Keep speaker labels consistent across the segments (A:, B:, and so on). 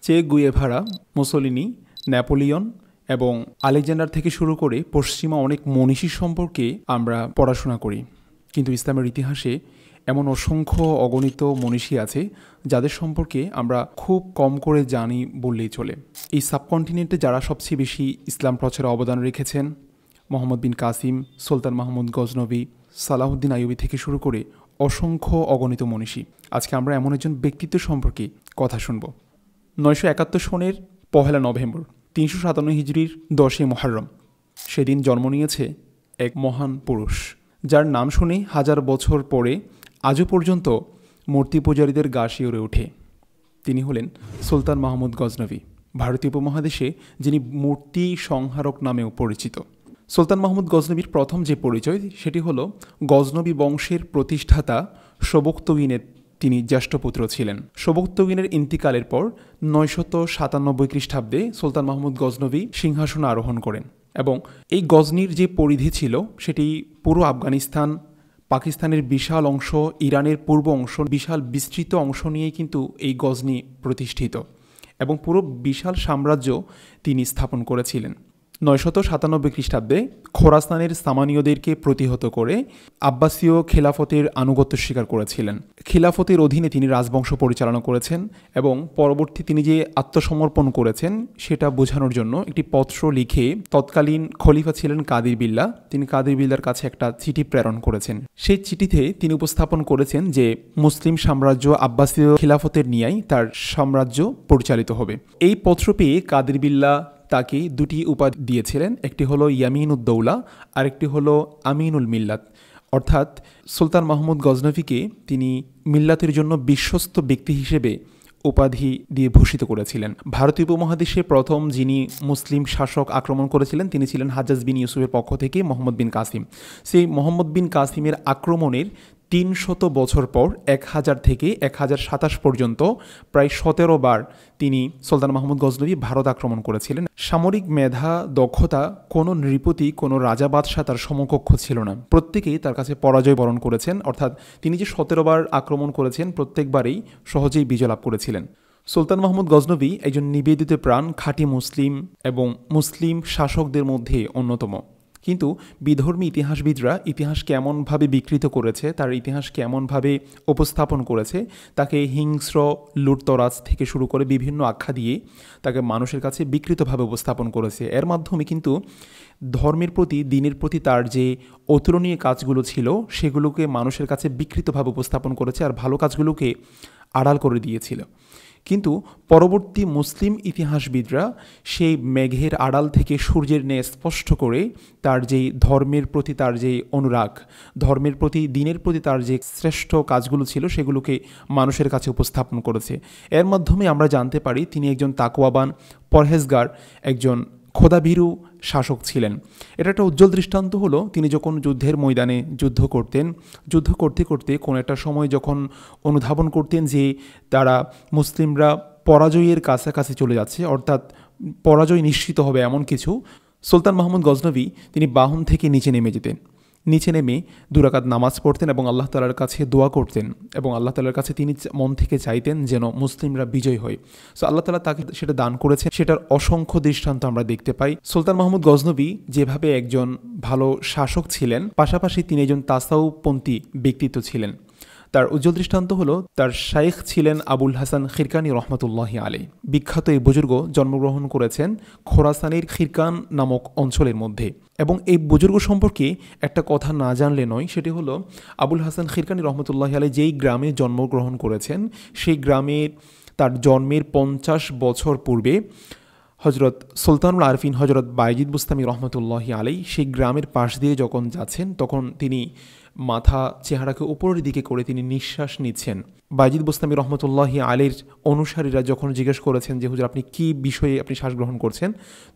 A: চে Guevara, Mussolini, Napoleon এবং Alexander থেকে শুরু করে পশ্চিমা অনেক মনীষী সম্পর্কে আমরা পড়াশোনা করি, কিন্তু ইসলামের ইতিহাসে এমন অসংখ্য অগণিত মনীষী আছে যাদের সম্পর্কে আমরা খুব কম করে জানি বললেই চলে। এই সাবকন্টিনেন্টে যারা সবচেয়ে বেশি ইসলাম প্রচারে অবদান রেখেছেন, মোহাম্মদ বিন কাসিম, সুলতান মাহমুদ গজনবী, সালাহুদ্দিন আইয়ুবী থেকে শুরু করে অসংখ্য অগণিত মনীষী। আজকে আমরা এমন একজন ব্যক্তিত্ব সম্পর্কে কথা শুনব। 971 সনের 1 নভেম্বর, 357 হিজরির 10 মুহররম, সেদিন জন্ম নিয়েছে এক মহান পুরুষ, যার নাম শুনে হাজার বছর পরে আজও পর্যন্ত মূর্তি পূজারীদের গা শিউরে ওঠে। তিনি হলেন সুলতান মাহমুদ গজনবী, ভারতীয় উপমহাদেশে যিনি মূর্তি সংহারক নামেও পরিচিত। সুলতান মাহমুদ গজনবীর প্রথম যে পরিচয় সেটি হলো গজনবী বংশের প্রতিষ্ঠাতা সোবক্তগিনের তিনি জ্যেষ্ঠপুত্র ছিলেন। সোবক্তগিনের ইন্তিকালের পর 997 খ্রিস্টাব্দে সুলতান মাহমুদ গজনবী সিংহাসন আরোহণ করেন এবং এই গজনির যে পরিধি ছিল সেটি পুরো আফগানিস্তান, পাকিস্তানের বিশাল অংশ, ইরানের পূর্ব অংশ, বিশাল বিস্তৃত অংশ নিয়েই কিন্তু এই গজনি প্রতিষ্ঠিত এবং পুরো বিশাল সাম্রাজ্য তিনি স্থাপন করেছিলেন। 997 খ্রিস্টাব্দে খোরাসানের সামানীয়দেরকে প্রতিহত করে আব্বাসীয় খিলাফতের আনুগত্য স্বীকার করেছিলেন। খিলাফতের অধীনে তিনি রাজবংশ পরিচালনা করেছেন এবং পরবর্তী তিনি যে আত্মসমর্পণ করেছেন সেটা বোঝানোর জন্য একটি পত্র লিখে তৎকালীন খলিফা ছিলেন কাদির বিল্লাহ, তিনি কাদির বিল্লার কাছে একটা চিঠি প্রেরণ করেছেন। সেই চিঠিতে তিনি উপস্থাপন করেছেন যে মুসলিম সাম্রাজ্য আব্বাসীয় খিলাফতের নিয়েই তার সাম্রাজ্য পরিচালিত হবে। এই পত্র পেয়ে কাদির বিল্লাহ তাকে দুটি উপাধি দিয়েছিলেন, একটি হলো ইয়ামিনুদ্দৌলা, আরেকটি হলো আমিনুল মিল্লাত। অর্থাৎ সুলতান মাহমুদ গজনবীকে তিনি মিল্লাতের জন্য বিশ্বস্ত ব্যক্তি হিসেবে উপাধি দিয়ে ভূষিত করেছিলেন। ভারতীয় উপমহাদেশে প্রথম যিনি মুসলিম শাসক আক্রমণ করেছিলেন তিনি ছিলেন হাজ্জাজ বিন ইউসুফের পক্ষ থেকে মোহাম্মদ বিন কাসিম। সেই মোহাম্মদ বিন কাসিমের আক্রমণের 300 বছর পর 1000 থেকে 1027 পর্যন্ত প্রায় 17 বার তিনি সুলতান মাহমুদ গজনবী ভারত আক্রমণ করেছিলেন। সামরিক মেধা, দক্ষতা কোনো নৃপতি, কোনো রাজা বাদশাহ তার সমকক্ষ ছিল না। প্রত্যেকেই তার কাছে পরাজয় বরণ করেছেন, অর্থাৎ তিনি যে 17 বার আক্রমণ করেছেন প্রত্যেকবারেই সহজেই বিজয় লাভ করেছিলেন। সুলতান মাহমুদ গজনবী একজন নিবেদিত প্রাণ, খাঁটি মুসলিম এবং মুসলিম শাসকদের মধ্যে অন্যতম। কিন্তু বিধর্মী ইতিহাসবিদরা ইতিহাসকে এমনভাবে বিকৃত করেছে, তার ইতিহাসকে এমনভাবে উপস্থাপন করেছে, তাকে হিংস্র, লুটতরাজ থেকে শুরু করে বিভিন্ন আখ্যা দিয়ে তাকে মানুষের কাছে বিকৃতভাবে উপস্থাপন করেছে। এর মাধ্যমে কিন্তু ধর্মের প্রতি, দিনের প্রতি তার যে অতুলনীয় কাজগুলো ছিল সেগুলোকে মানুষের কাছে বিকৃতভাবে উপস্থাপন করেছে আর ভালো কাজগুলোকে আড়াল করে দিয়েছিল। কিন্তু পরবর্তী মুসলিম ইতিহাসবিদরা সেই মেঘের আড়াল থেকে সূর্যের ন্যায় স্পষ্ট করে তার যেই ধর্মের প্রতি তার যে অনুরাগ, ধর্মের প্রতি, দিনের প্রতি তার যে শ্রেষ্ঠ কাজগুলো ছিল সেগুলোকে মানুষের কাছে উপস্থাপন করেছে। এর মাধ্যমে আমরা জানতে পারি তিনি একজন তাকওয়াবান, পরহেজগার, একজন খোদাভীরু শাসক ছিলেন। এটা একটা উজ্জ্বল দৃষ্টান্ত হলো তিনি যখন যুদ্ধের ময়দানে যুদ্ধ করতেন, যুদ্ধ করতে করতে কোনো একটা সময় যখন অনুধাবন করতেন যে তারা মুসলিমরা পরাজয়ের কাছাকাছি চলে যাচ্ছে, অর্থাৎ পরাজয় নিশ্চিত হবে এমন কিছু, সুলতান মাহমুদ গজনবী তিনি বাহন থেকে নিচে নেমে যেতেন। নিচে নেমে 2 রাকাত নামাজ পড়তেন এবং আল্লাহ তাআলার কাছে দোয়া করতেন এবং আল্লাহ তাআলার কাছে তিনি মন থেকে চাইতেন যেন মুসলিমরা বিজয় হয়। সো আল্লাহ তাআলা তাকে সেটা দান করেছেন, সেটার অসংখ্য দৃষ্টান্ত আমরা দেখতে পাই। সুলতান মাহমুদ গজনবী যেভাবে একজন ভালো শাসক ছিলেন, পাশাপাশি তিনি একজন তাসাউপপন্থী ব্যক্তিত্ব ছিলেন। তার উজ্জ্বল দৃষ্টান্ত হলো তার শাইখ ছিলেন আবুল হাসান খিরকানি রহমতুল্লাহি আলাইহি। বিখ্যাত এই বুজুর্গ জন্মগ্রহণ করেছেন খোরাসানের খিরকান নামক অঞ্চলের মধ্যে এবং এই বুজুর্গ সম্পর্কে একটা কথা না জানলে নয়, সেটি হলো আবুল হাসান খিরকানি রহমতুল্লাহি আলাইহি যেই গ্রামে জন্মগ্রহণ করেছেন সেই গ্রামের তার জন্মের 50 বছর পূর্বে হজরত সুলতানুল আরফিন হজরত বায়েজিদ বুস্তামি রহমতুল্লাহি আলাইহি সেই গ্রামের পাশ দিয়ে যখন যাচ্ছেন তখন তিনি মাথা চেহারাকে উপরের দিকে করে তিনি নিঃশ্বাস নিচ্ছেন। বায়েজিদ বুস্তামি রহমতুল্লাহি আলাইহির অনুসারীরা যখন জিজ্ঞেস করেছেন যে হুজুর আপনি কি বিষয়ে আপনি শ্বাস গ্রহণ করছেন,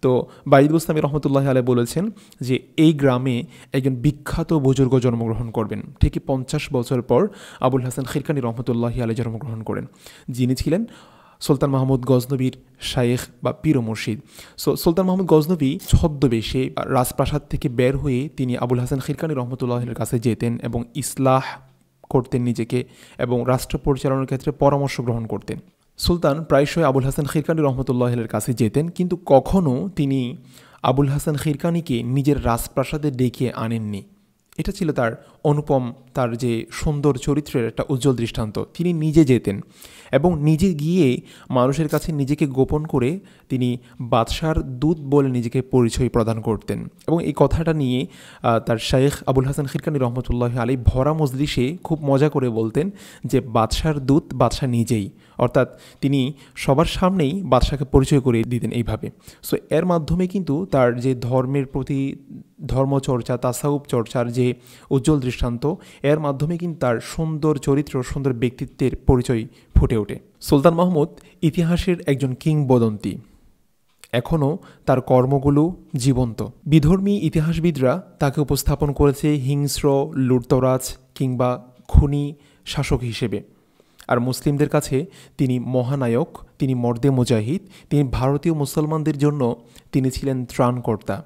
A: তো বায়েজিদ বুস্তামি রহমতুল্লাহি আলাইহি বলেছেন যে এই গ্রামে একজন বিখ্যাত বুজুর্গ জন্মগ্রহণ করবেন। ঠিকই 50 বছর পর আবুল হাসান খিরকানি রহমতুল্লাহি আলাইহি জন্মগ্রহণ করেন, যিনি ছিলেন সুলতান মাহমুদ গজনবীর শায়েখ বা পীর ও মুর্শিদ। সুলতান মাহমুদ গজনবী ছদ্মবেশে রাজপ্রাসাদ থেকে বের হয়ে তিনি আবুল হাসান খিরকানি রহমতুল্লাহের কাছে যেতেন এবং ইসলাহ করতেন নিজেকে এবং রাষ্ট্র পরিচালনার ক্ষেত্রে পরামর্শ গ্রহণ করতেন। সুলতান প্রায়শই আবুল হাসান খিরকানি রহমতুল্লাহের কাছে যেতেন, কিন্তু কখনও তিনি আবুল হাসান খিরকানিকে নিজের রাজপ্রাসাদে ডেকে আনেননি। এটা ছিল তার অনুপম, তার যে সুন্দর চরিত্রের একটা উজ্জ্বল দৃষ্টান্ত। তিনি নিজে যেতেন এবং নিজে গিয়ে মানুষের কাছে নিজেকে গোপন করে তিনি বাদশার দূত বলে নিজেকে পরিচয় প্রদান করতেন। এবং এই কথাটা নিয়ে তার শাইখ আবুল হাসান খিরকানি রহমতুল্লাহ আলী ভরা মজলিসে খুব মজা করে বলতেন যে বাদশার দূত বাদশাহ নিজেই, অর্থাৎ তিনি সবার সামনেই বাদশাকে পরিচয় করে দিতেন এইভাবে। সো এর মাধ্যমে কিন্তু তার যে ধর্মের প্রতি ধর্মচর্চা, তাসাউফ চর্চার যে উজ্জ্বল দৃষ্টান্ত, এর মাধ্যমে কিন্তু তার সুন্দর চরিত্র, সুন্দর ব্যক্তিত্বের পরিচয় ফুটে ওঠে। সুলতান মাহমুদ ইতিহাসের একজন কিংবদন্তি, এখনও তার কর্মগুলো জীবন্ত। বিধর্মী ইতিহাসবিদরা তাকে উপস্থাপন করেছে হিংস্র, লুটতরাজ কিংবা খুনি শাসক হিসেবে। আর মুসলিমদের কাছে তিনি মহানায়ক, তিনি মর্দে মুজাহিদ, তিনি ভারতীয় মুসলমানদের জন্য তিনি ছিলেন ত্রাণকর্তা।